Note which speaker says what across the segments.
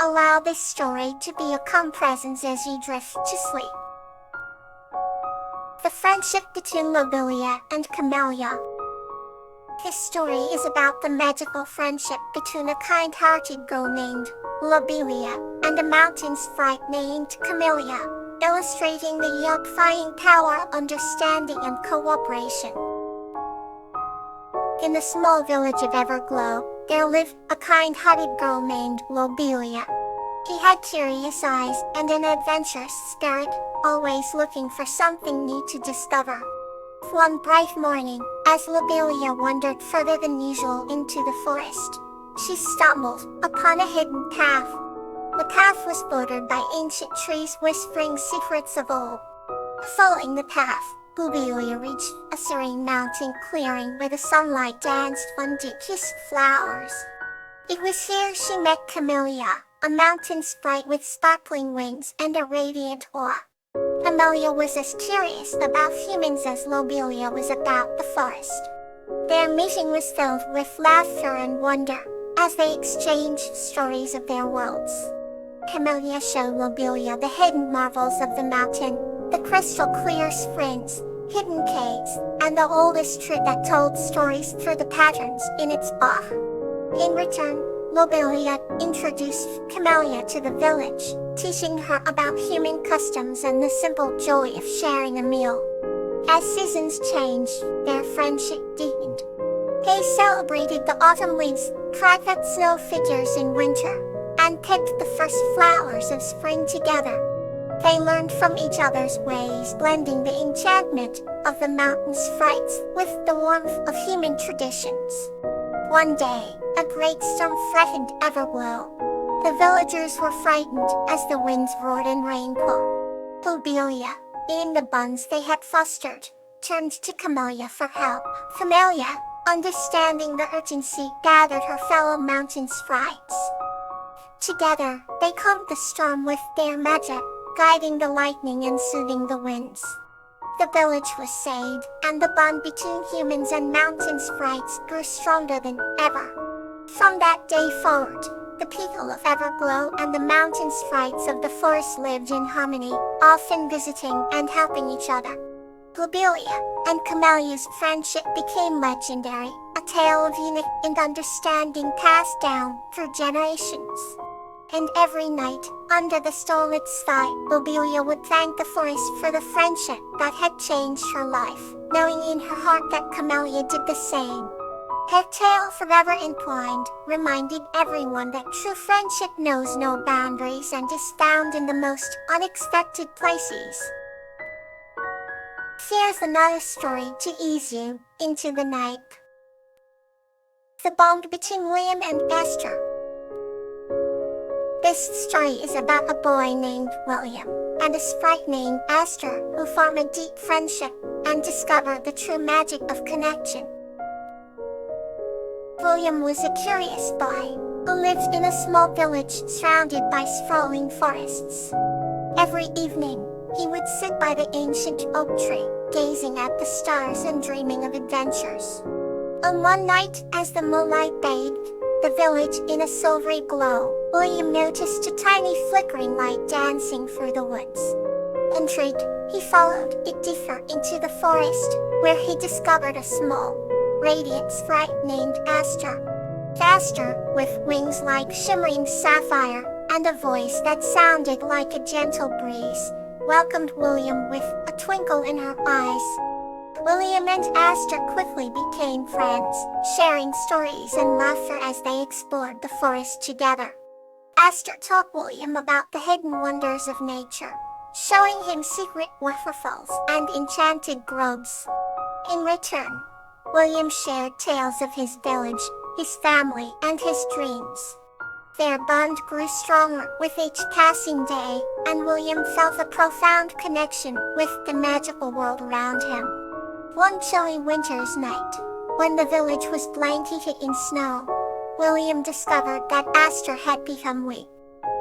Speaker 1: Allow this story to be a calm presence as you drift to sleep. The friendship between Lobelia and Camellia. This story is about the magical friendship between a kind-hearted girl named Lobelia and a mountain sprite named Camellia, illustrating the unifying power of understanding and cooperation. In the small village of Everglow, there lived a kind-hearted girl named Lobelia. She had curious eyes and an adventurous spirit, always looking for something new to discover. One bright morning, as Lobelia wandered further than usual into the forest, she stumbled upon a hidden path. The path was bordered by ancient trees whispering secrets of old. Following the path, Lobelia reached a serene mountain clearing where the sunlight danced on deep-kissed flowers. It was here she met Camellia, a mountain sprite with sparkling wings and a radiant aura. Camellia was as curious about humans as Lobelia was about the forest. Their meeting was filled with laughter and wonder, as they exchanged stories of their worlds. Camellia showed Lobelia the hidden marvels of the mountain, the crystal-clear springs, hidden caves, and the oldest tree that told stories through the patterns in its bark. In return, Lobelia introduced Camellia to the village, teaching her about human customs and the simple joy of sharing a meal. As seasons changed, their friendship deepened. They celebrated the autumn leaves, cried at snow figures in winter, and picked the first flowers of spring together. They learned from each other's ways, blending the enchantment of the mountain sprites with the warmth of human traditions. One day, a great storm threatened Everglow. The villagers were frightened as the winds roared and rain poured. Lobelia, being the bonds they had fostered, turned to Camellia for help. Camellia, understanding the urgency, gathered her fellow mountain sprites. Together, they calmed the storm with their magic, guiding the lightning and soothing the winds. The village was saved, and the bond between humans and mountain sprites grew stronger than ever. From that day forward, the people of Everglow and the mountain sprites of the forest lived in harmony, often visiting and helping each other. Lobelia and Camellia's friendship became legendary, a tale of unity and understanding passed down through generations. And every night, under the starlit sky, Lobelia would thank the forest for the friendship that had changed her life, knowing in her heart that Camellia did the same. Her tale forever entwined, reminding everyone that true friendship knows no boundaries and is found in the most unexpected places. Here's another story to ease you into the night. The bond between William and Esther. This story is about a boy named William and a sprite named Esther who form a deep friendship and discover the true magic of connection. William was a curious boy who lived in a small village surrounded by sprawling forests. Every evening, he would sit by the ancient oak tree, gazing at the stars and dreaming of adventures. On one night, as the moonlight bathed the village in a silvery glow, William noticed a tiny flickering light dancing through the woods. Intrigued, he followed it deeper into the forest, where he discovered a small, radiant sprite named Esther. Esther, with wings like shimmering sapphire and a voice that sounded like a gentle breeze, welcomed William with a twinkle in her eyes. William and Esther quickly became friends, sharing stories and laughter as they explored the forest together. Esther taught William about the hidden wonders of nature, showing him secret waterfalls and enchanted groves. In return, William shared tales of his village, his family, and his dreams. Their bond grew stronger with each passing day, and William felt a profound connection with the magical world around him. One chilly winter's night, when the village was blanketed in snow, William discovered that Esther had become weak.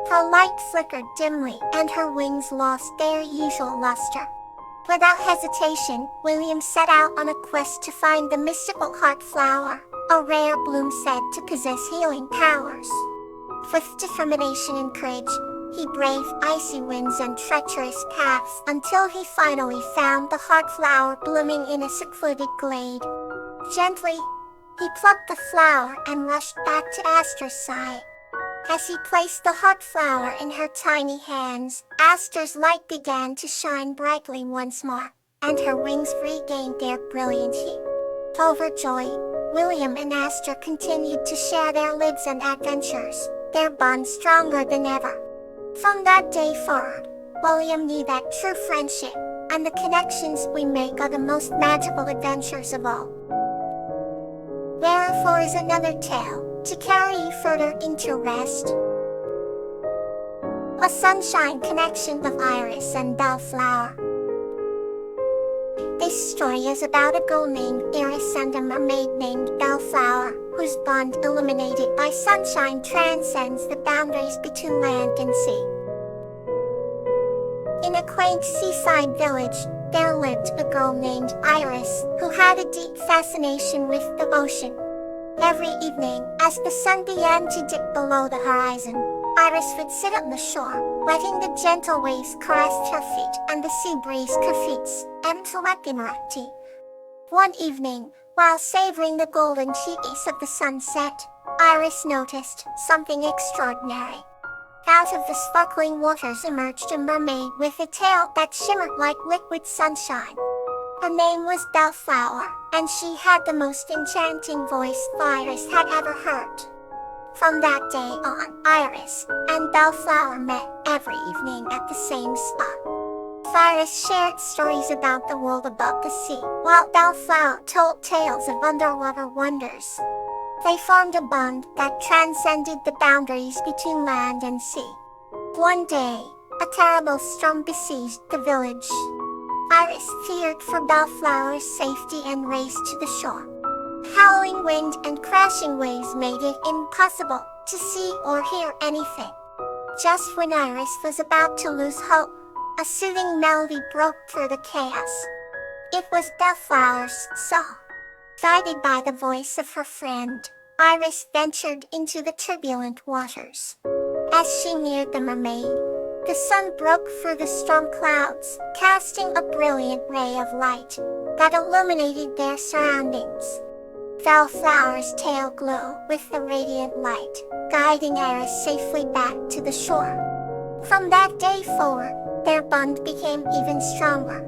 Speaker 1: Her light flickered dimly, and her wings lost their usual luster. Without hesitation, William set out on a quest to find the mystical heart flower, a rare bloom said to possess healing powers. With determination and courage, he braved icy winds and treacherous paths until he finally found the heart flower blooming in a secluded glade. Gently, he plucked the flower and rushed back to Aster's side. As he placed the heart flower in her tiny hands, Aster's light began to shine brightly once more, and her wings regained their brilliant heat. Overjoyed, William and Aster continued to share their lives and adventures, their bond stronger than ever. From that day forward, William knew that true friendship and the connections we make are the most magical adventures of all. Wherefore is another tale to carry you further into rest. A sunshine connection of Iris and Bellflower. This story is about a girl named Iris and a mermaid named Bellflower, whose bond illuminated by sunshine transcends the boundaries between land and sea. In a quaint seaside village, there lived a girl named Iris, who had a deep fascination with the ocean. Every evening, as the sun began to dip below the horizon, Iris would sit on the shore, letting the gentle waves caress her feet and the sea breeze her feet and telepinarati. One evening, while savoring the golden hues of the sunset, Iris noticed something extraordinary. Out of the sparkling waters emerged a mermaid with a tail that shimmered like liquid sunshine. Her name was Bellflower, and she had the most enchanting voice Iris had ever heard. From that day on, Iris and Bellflower met every evening at the same spot. Iris shared stories about the world above the sea, while Bellflower told tales of underwater wonders. They formed a bond that transcended the boundaries between land and sea. One day, a terrible storm besieged the village. Iris feared for Bellflower's safety and raced to the shore. Howling wind and crashing waves made it impossible to see or hear anything. Just when Iris was about to lose hope, a soothing melody broke through the chaos. It was Bellflower's song. Guided by the voice of her friend, Iris ventured into the turbulent waters. As she neared the mermaid, the sun broke through the storm clouds, casting a brilliant ray of light that illuminated their surroundings. Bellflower's tail glowed with the radiant light, guiding Iris safely back to the shore. From that day forward, their bond became even stronger.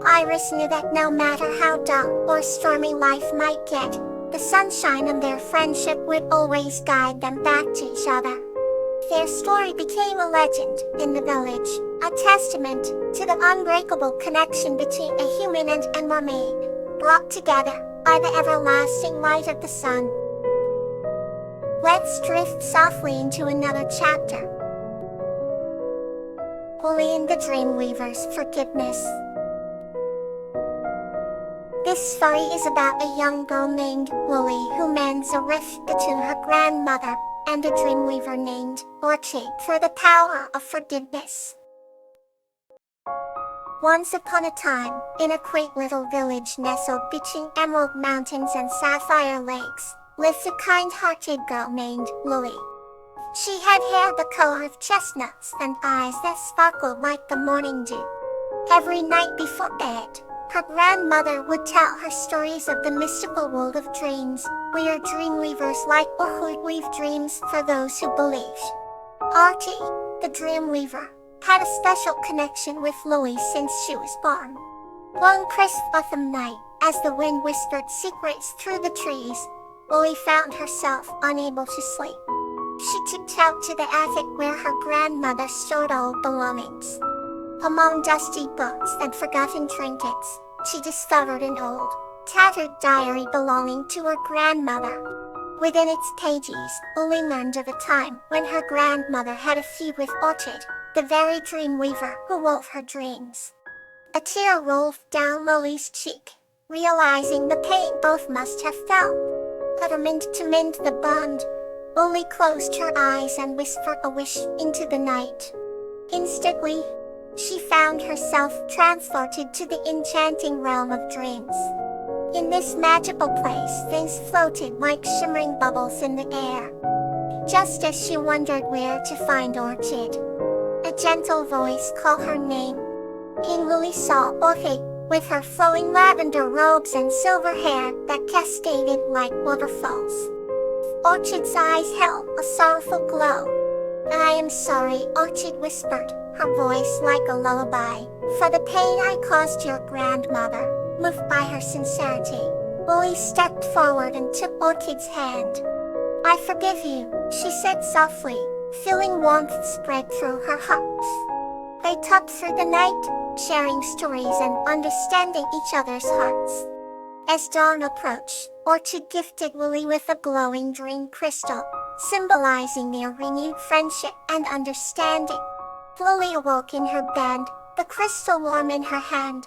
Speaker 1: Iris knew that no matter how dark or stormy life might get, the sunshine of their friendship would always guide them back to each other. Their story became a legend in the village, a testament to the unbreakable connection between a human and a mermaid, brought together by the everlasting light of the sun. Let's drift softly into another chapter. Lily and the Dreamweaver's Forgiveness. This story is about a young girl named Lily who mends a rift between her grandmother and a dreamweaver named Orchid for the power of forgiveness. Once upon a time, in a quaint little village nestled between emerald mountains and sapphire lakes, lived a kind-hearted girl named Lily. She had hair the color of chestnuts and eyes that sparkled like the morning dew. Every night before bed, her grandmother would tell her stories of the mystical world of dreams, where dreamweavers like or who'd weave dreams for those who believe. Archie, the dreamweaver, had a special connection with Lily since she was born. One crisp autumn night, as the wind whispered secrets through the trees, Lily found herself unable to sleep. She tiptoed to the attic where her grandmother stored old belongings. Among dusty books and forgotten trinkets, she discovered an old, tattered diary belonging to her grandmother. Within its pages, Lily learned of a time when her grandmother had a feud with Orchid, the very dreamweaver who wove her dreams. A tear rolled down Lily's cheek, realizing the pain both must have felt. Determined to mend the bond, Lily closed her eyes and whispered a wish into the night. Instantly, she found herself transported to the enchanting realm of dreams. In this magical place, things floated like shimmering bubbles in the air. just as she wondered where to find Orchid. A gentle voice called her name. King Lily saw Orchid, with her flowing lavender robes and silver hair that cascaded like waterfalls. Orchid's eyes held a sorrowful glow. "I am sorry," Orchid whispered, her voice like a lullaby, "for the pain I caused your grandmother." Moved by her sincerity, Lily stepped forward and took Orchid's hand. "I forgive you," she said softly, feeling warmth spread through her heart. They talked through the night, sharing stories and understanding each other's hearts. As dawn approached, Orchid gifted Lily with a glowing dream crystal, symbolizing their renewed friendship and understanding. Lily awoke in her bed, the crystal warm in her hand.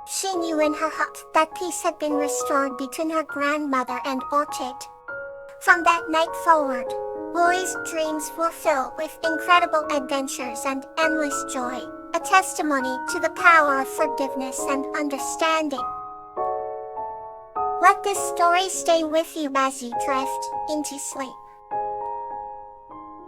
Speaker 1: She knew in her heart that peace had been restored between her grandmother and Orchid. From that night forward, Lily's dreams were filled with incredible adventures and endless joy, a testimony to the power of forgiveness and understanding. Let this story stay with you as you drift into sleep.